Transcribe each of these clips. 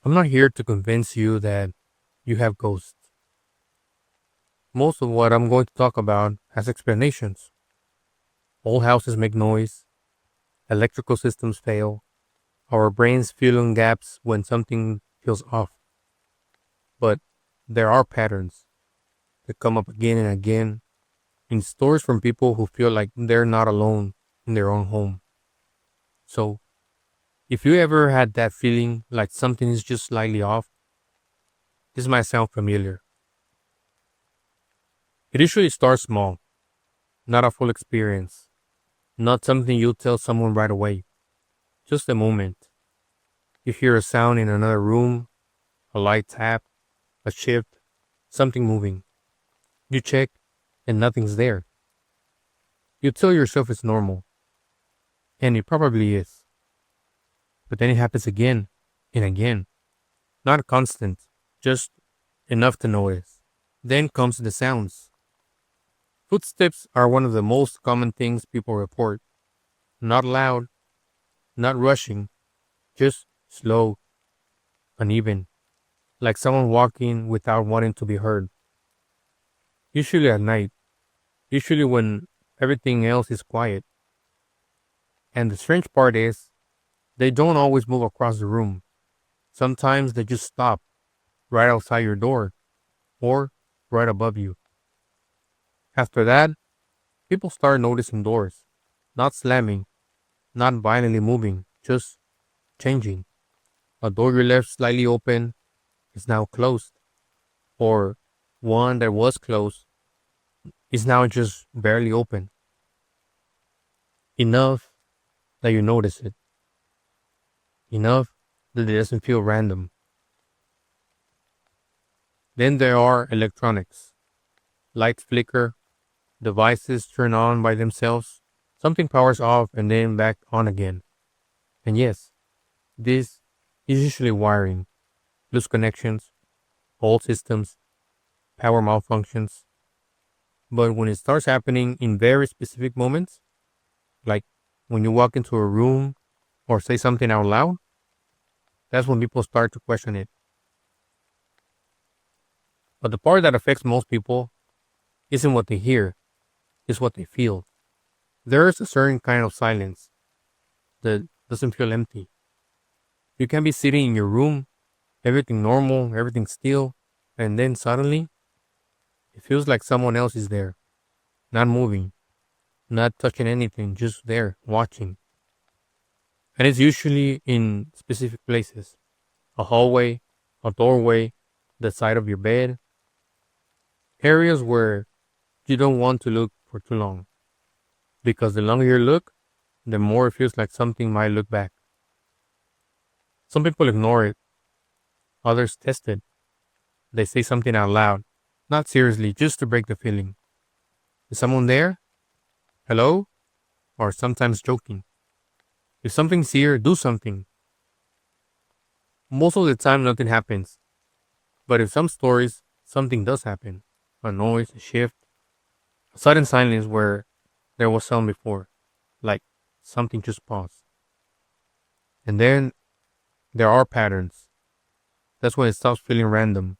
I'm not here to convince you that you have ghosts. Most of what I'm going to talk about has explanations. Old houses make noise, electrical systems fail, our brains fill in gaps when something feels off. But there are patterns that come up again and again in stories from people who feel like they're not alone in their own home. So, if you ever had that feeling like something is just slightly off, this might sound familiar. It usually starts small, not a full experience, not something you tell someone right away, just a moment. You hear a sound in another room, a light tap, a shift, something moving. You check, and nothing's there. You tell yourself it's normal, and it probably is. But then it happens again and again. Not constant, just enough to notice. Then comes the sounds. Footsteps are one of the most common things people report. Not loud, not rushing, just slow, uneven, like someone walking without wanting to be heard. Usually at night, usually when everything else is quiet. And the strange part is, they don't always move across the room. Sometimes they just stop right outside your door or right above you. After that, people start noticing doors, not slamming, not violently moving, just changing. A door you left slightly open is now closed, or one that was closed is now just barely open. Enough that you notice it, enough that it doesn't feel random. Then there are electronics. Lights flicker, devices turn on by themselves, something powers off and then back on again. And yes, this is usually wiring, loose connections, old systems, power malfunctions. But when it starts happening in very specific moments, like when you walk into a room or say something out loud, that's when people start to question it. But the part that affects most people isn't what they hear, it's what they feel. There is a certain kind of silence that doesn't feel empty. You can be sitting in your room, everything normal, everything still, and then suddenly it feels like someone else is there, not moving, not touching anything, just there, watching. And it's usually in specific places: a hallway, a doorway, the side of your bed, areas where you don't want to look for too long. Because the longer you look, the more it feels like something might look back. Some people ignore it, others test it. They say something out loud, not seriously, just to break the feeling. Is someone there? Hello? Or sometimes joking. If something's here, do something. Most of the time, nothing happens. But in some stories, something does happen: a noise, a shift, a sudden silence where there was sound before, like something just paused. And then there are patterns. That's when it stops feeling random.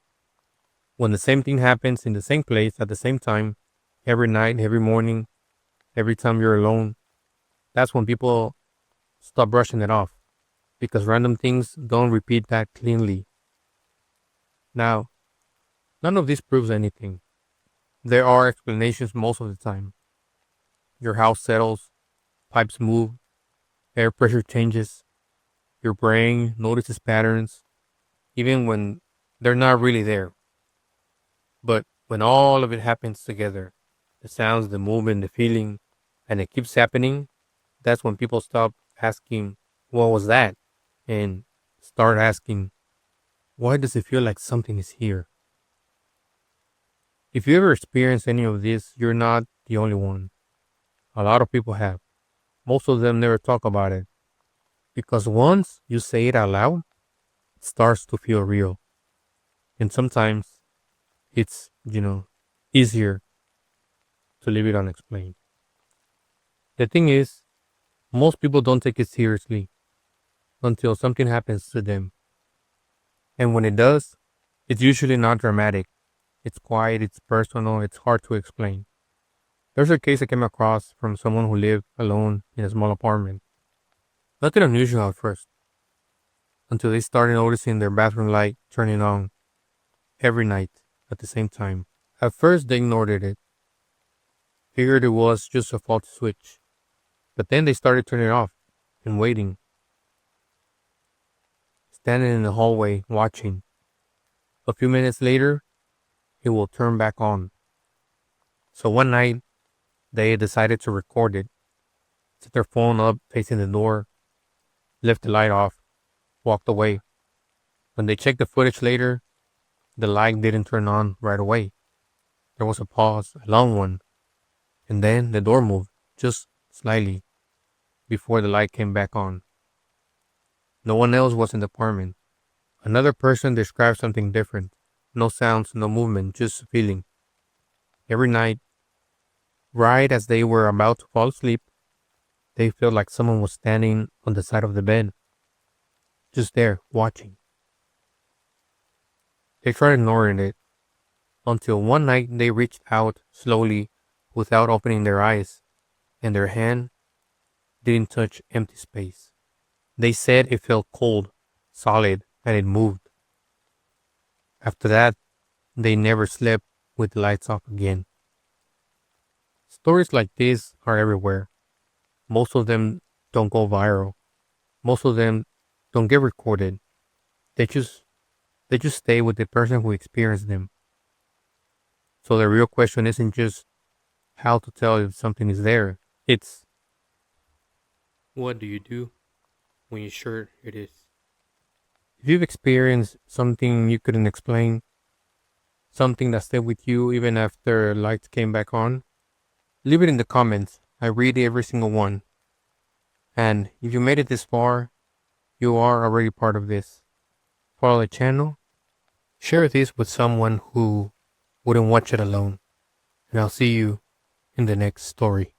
When the same thing happens in the same place at the same time, every night, every morning, every time you're alone, that's when people stop brushing it off because random things don't repeat that cleanly. Now, none of this proves anything. There are explanations most of the time. Your house settles, pipes move, air pressure changes, your brain notices patterns, even when they're not really there. But when all of it happens together, the sounds, the movement, the feeling, and it keeps happening, that's when people stop asking, what was that? And start asking, why does it feel like something is here? If you ever experience any of this, you're not the only one. A lot of people have. Most of them never talk about it because once you say it out loud, it starts to feel real. And sometimes it's, easier to leave it unexplained. The thing is, most people don't take it seriously until something happens to them. And when it does, it's usually not dramatic. It's quiet, it's personal, it's hard to explain. There's a case I came across from someone who lived alone in a small apartment. Nothing unusual at first, until they started noticing their bathroom light turning on every night at the same time. At first, they ignored it, figured it was just a faulty switch. But then they started turning it off and waiting, standing in the hallway watching. A few minutes later, it will turn back on. So one night, they decided to record it, set their phone up facing the door, left the light off, walked away. When they checked the footage later, the light didn't turn on right away. There was a pause, a long one, and then the door moved, just slightly, before the light came back on. No one else was in the apartment. Another person described something different. No sounds, no movement, just a feeling. Every night, right as they were about to fall asleep, they felt like someone was standing on the side of the bed, just there, watching. They tried ignoring it, until one night they reached out slowly without opening their eyes, and their hand didn't touch empty space. They said it felt cold, solid, and it moved. After that, they never slept with the lights off again. Stories like this are everywhere. Most of them don't go viral. Most of them don't get recorded. They just they just stay with the person who experienced them. So the real question isn't just how to tell if something is there. It's what do you do when you're sure it is? If you've experienced something you couldn't explain, something that stayed with you even after lights came back on, leave it in the comments. I read every single one. And if you made it this far, you are already part of this. Follow the channel, share this with someone who wouldn't watch it alone. And I'll see you in the next story.